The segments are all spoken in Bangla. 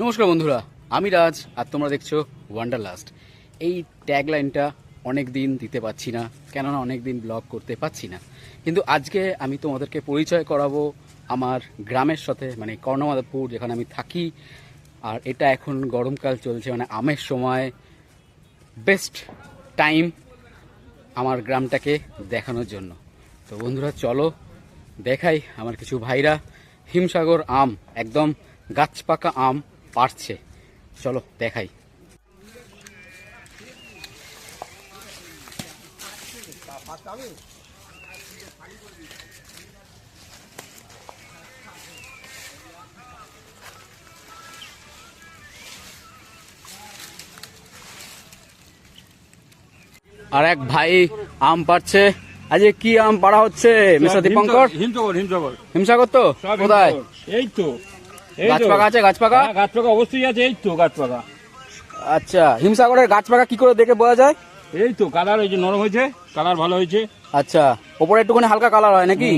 নমস্কার বন্ধুরা, আমি রাজ আর তোমরা দেখছো ওয়ান্ডারলাস্ট। এই ট্যাগলাইনটা অনেক দিন দিতে পারছি না, কেননা অনেক দিন ব্লগ করতে পারছি না। কিন্তু আজকে আমি তোমাদেরকে পরিচয় করাবো আমার গ্রামের সাথে, মানে কর্ণমাধবপুর যেখানে আমি থাকি। আর এটা এখন গরমকাল চলছে, মানে আমের সময় বেস্ট টাইম আমার গ্রামটাকে দেখানোর জন্য। তো বন্ধুরা চলো দেখাই, আমার কিছু ভাইরা হিমসাগর আম, একদম গাছ পাকা আম পারছে। চলো দেখাই। আর এক ভাই আম পারছে। আজকে কি আম পাড়া হচ্ছে মিস্টার দীপঙ্কর? হিমসাগর তো কোথায়? এই তো গাছ পাকা আছে, গাছ পাকা গাছ পাকা অবশ্যই আছে। এই তো গাছ পাকা। আচ্ছা, হিমসাগরের গাছ পাকা কি করে দেখে বোঝা যায়? এই তো কালার এই যে নরম হয়েছে, কালার ভালো হয়েছে। আচ্ছা, ওপরে একটুখানি হালকা কালার হয় নাকি?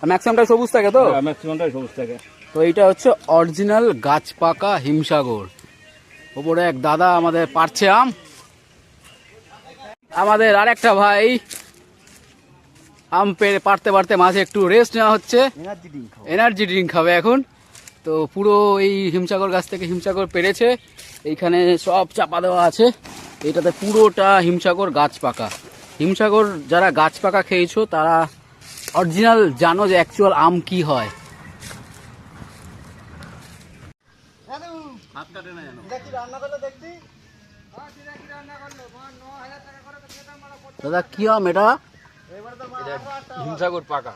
ম্যাক্সিমামটা সবুজ থাকে তো? ম্যাক্সিমামটাই সবুজ থাকে। তো এইটা হচ্ছে অরিজিনাল গাছ পাকা হিমসাগর। ওপরে এক দাদা আমাদের পারছে আম। আমাদের আর একটা ভাই আম পারতে পারতে মাঝে একটু রেস্ট নেওয়া হচ্ছে, এনার্জি ড্রিঙ্ক খাবে এখন। তো পুরো এই হিমসাগর গাছ থেকে হিমসাগর পেরেছে, এইখানে সব চাপা দেওয়া আছে। এটাতে পুরোটা হিমসাগর গাছ পাকা। হিমসাগর যারা গাছ পাকা খেয়েছো তারা অরিজিনাল জানো যে অ্যাকচুয়াল আম কি হয়। দাদা কি আম এটা? হিমসাগর পাকা।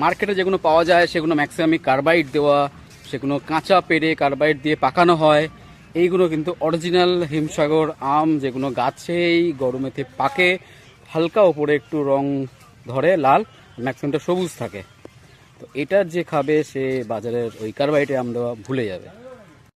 মার্কেটে যেগুলো পাওয়া যায় সেগুলো ম্যাক্সিমামই কার্বাইড দেওয়া, সেগুলো কাঁচা পেরে কার্বাইড দিয়ে পাকানো হয়। এইগুলো কিন্তু অরিজিনাল হিমসাগর আম, যেগুলো গাছেই গরমেতে পাকে, হালকা ওপরে একটু রং ধরে লাল, ম্যাক্সিমামটা সবুজ থাকে। তো এটা যে খাবে সে বাজারের ওই কার্বাইডে আম দেওয়া ভুলে যাবে।